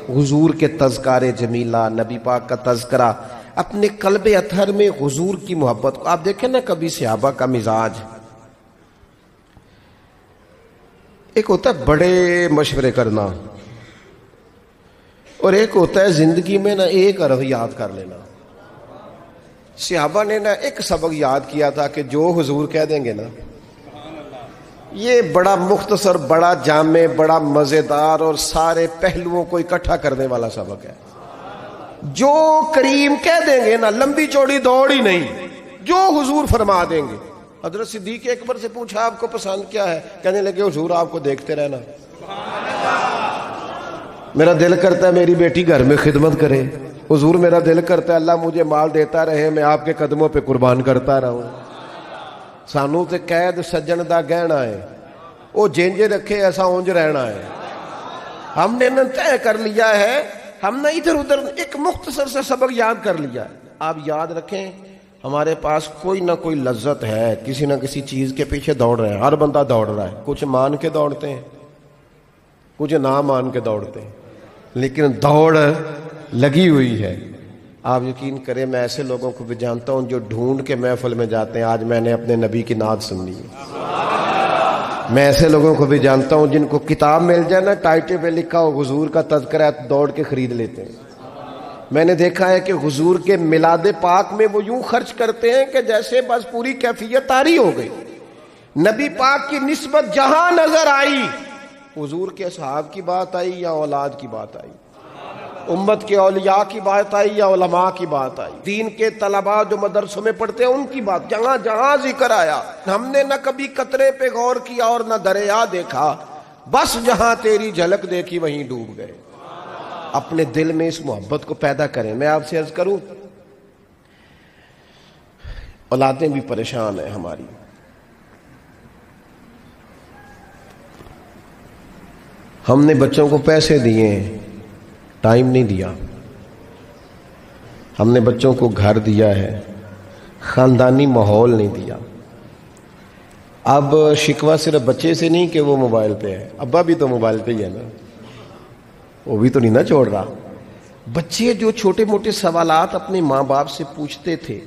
حضور کے تذکار جمیلہ، نبی پاک کا تذکرہ، اپنے قلب اطہر میں حضور کی محبت کو. آپ دیکھیں نا کبھی صحابہ کا مزاج، ایک ہوتا ہے بڑے مشورے کرنا، اور ایک ہوتا ہے زندگی میں نا ایک عرف یاد کر لینا. صحابہ نے نا ایک سبق یاد کیا تھا کہ جو حضور کہہ دیں گے نا، یہ بڑا مختصر، بڑا جامع، بڑا مزیدار اور سارے پہلوؤں کو اکٹھا کرنے والا سبق ہے. جو کریم کہہ دیں گے نا، لمبی چوڑی دوڑ ہی نہیں، جو حضور فرما دیں گے. حضرت صدیق اکبر سے پوچھا آپ کو پسند کیا ہے؟ کہنے لگے حضور آپ کو دیکھتے رہنا. میرا دل کرتا ہے میری بیٹی گھر میں خدمت کرے. حضور میرا دل کرتا ہے اللہ مجھے مال دیتا رہے، میں آپ کے قدموں پہ قربان کرتا رہوں. سانو تے قید سجن دا گہنا ہے، وہ جینجے رکھے ایسا اونج رہنا ہے. ہم نے نہ طے کر لیا ہے، ہم نے ادھر ادھر ایک مختصر سے سبق یاد کر لیا. آپ یاد رکھیں ہمارے پاس کوئی نہ کوئی لذت ہے، کسی نہ کسی چیز کے پیچھے دوڑ رہے ہیں. ہر بندہ دوڑ رہا ہے، کچھ مان کے دوڑتے ہیں، کچھ نہ مان کے دوڑتے ہیں، لیکن دوڑ لگی ہوئی ہے. آپ یقین کریں میں ایسے لوگوں کو بھی جانتا ہوں جو ڈھونڈ کے محفل میں جاتے ہیں آج میں نے اپنے نبی کی نعت سننی ہے. میں ایسے لوگوں کو بھی جانتا ہوں جن کو کتاب مل جائے نا ٹائٹل پہ لکھا ہو حضور کا تذکرہ، دوڑ کے خرید لیتے ہیں. میں نے دیکھا ہے کہ حضور کے میلاد پاک میں وہ یوں خرچ کرتے ہیں کہ جیسے بس پوری کیفیت طاری ہو گئی. نبی پاک کی نسبت جہاں نظر آئی، حضور کے اصحاب کی بات آئی یا اولاد کی بات آئی، امت کے اولیاء کی بات آئی یا علماء کی بات آئی، دین کے طلباء جو مدرسوں میں پڑھتے ہیں ان کی بات، جہاں جہاں ذکر آیا. ہم نے نہ کبھی قطرے پہ غور کیا اور نہ دریا دیکھا، بس جہاں تیری جھلک دیکھی وہیں ڈوب گئے. اپنے دل میں اس محبت کو پیدا کریں. میں آپ سے عرض کروں، اولادیں بھی پریشان ہیں ہماری. ہم نے بچوں کو پیسے دیے ہیں، ٹائم نہیں دیا. ہم نے بچوں کو گھر دیا ہے، خاندانی ماحول نہیں دیا. اب شکوہ صرف بچے سے نہیں کہ وہ موبائل پہ ہے، ابا بھی تو موبائل پہ ہی ہے نا، وہ بھی تو نہیں نہ چھوڑ رہا. بچے جو چھوٹے موٹے سوالات اپنے ماں باپ سے پوچھتے تھے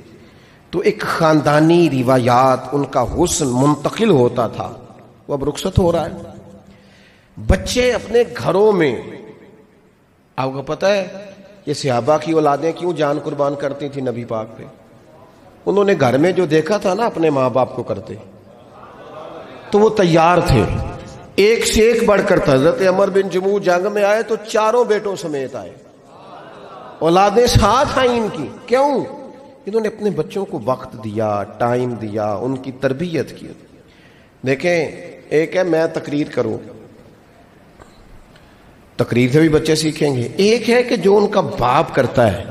تو ایک خاندانی روایات، ان کا حسن منتقل ہوتا تھا، وہ اب رخصت ہو رہا ہے. بچے اپنے گھروں میں، آپ کو پتہ ہے یہ صحابہ کی اولادیں کیوں جان قربان کرتی تھی نبی پاک پہ؟ انہوں نے گھر میں جو دیکھا تھا نا اپنے ماں باپ کو کرتے تو وہ تیار تھے. ایک سے ایک بڑھ کر تھا. حضرت عمر بن جموح جنگ میں آئے تو چاروں بیٹوں سمیت آئے، اولادیں ساتھ آئیں ان کی. کیوں؟ انہوں نے اپنے بچوں کو وقت دیا، ٹائم دیا، ان کی تربیت کی. دیکھیں ایک ہے میں تقریر کروں، تقریر سے بھی بچے سیکھیں گے. ایک ہے کہ جو ان کا باپ کرتا ہے.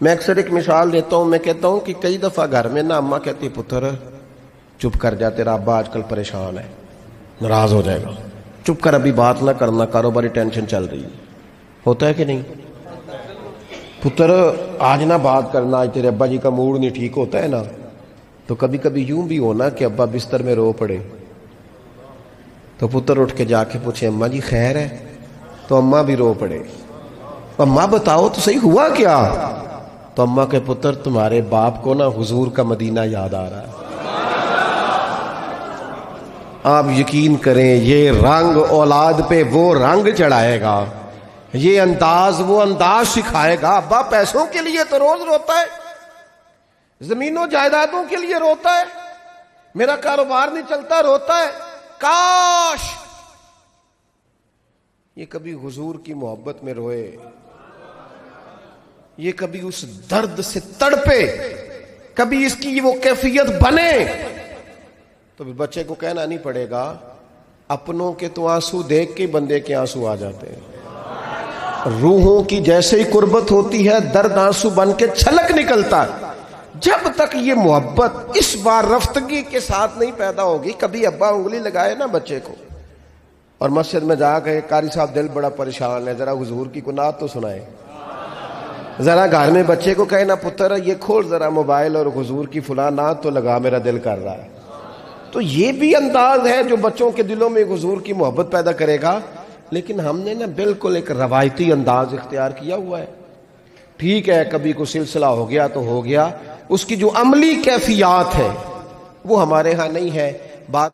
میں اکثر ایک مثال دیتا ہوں، میں کہتا ہوں کہ کئی دفعہ گھر میں نا اماں کہتی پتر چپ کر جا، تیرا ابا آج کل پریشان ہے، ناراض ہو جائے گا، چپ کر، ابھی بات نہ کرنا، کاروباری ٹینشن چل رہی ہے. ہوتا ہے کہ نہیں؟ پتر آج نہ بات کرنا، آج تیرے ابا جی کا موڈ نہیں ٹھیک. ہوتا ہے نا. تو کبھی کبھی یوں بھی ہونا کہ ابا بستر میں رو پڑے تو پتر اٹھ کے جا کے پوچھے اماں جی خیر ہے، تو اماں بھی رو پڑے. اماں بتاؤ تو صحیح ہوا کیا؟ تو اماں کے پتر تمہارے باپ کو نا حضور کا مدینہ یاد آ رہا ہے. آپ یقین کریں یہ رنگ اولاد پہ وہ رنگ چڑھائے گا، یہ انداز وہ انداز سکھائے گا. ابا پیسوں کے لیے تو روز روتا ہے، زمینوں جائیدادوں کے لیے روتا ہے، میرا کاروبار نہیں چلتا روتا ہے. کاش یہ کبھی حضور کی محبت میں روئے، یہ کبھی اس درد سے تڑپے، کبھی اس کی وہ کیفیت بنے. تو بچے کو کہنا نہیں پڑے گا. اپنوں کے تو آنسو دیکھ کے بندے کے آنسو آ جاتے ہیں. روحوں کی جیسے ہی قربت ہوتی ہے درد آنسو بن کے چھلک نکلتا ہے. جب تک یہ محبت اس بار رفتگی کے ساتھ نہیں پیدا ہوگی. کبھی ابا انگلی لگائے نا بچے کو اور مسجد میں جا کے قاری صاحب دل بڑا پریشان ہے، ذرا حضور کی نعت تو سنائے. ذرا گھر میں بچے کو کہے نا پتر یہ کھول ذرا موبائل اور حضور کی فلاں نعت تو لگا، میرا دل کر رہا ہے. تو یہ بھی انداز ہے جو بچوں کے دلوں میں حضور کی محبت پیدا کرے گا. لیکن ہم نے نا بالکل ایک روایتی انداز اختیار کیا ہوا ہے. ٹھیک ہے کبھی کوئی سلسلہ ہو گیا تو ہو گیا، اس کی جو عملی کیفیات ہے وہ ہمارے ہاں نہیں ہے. بات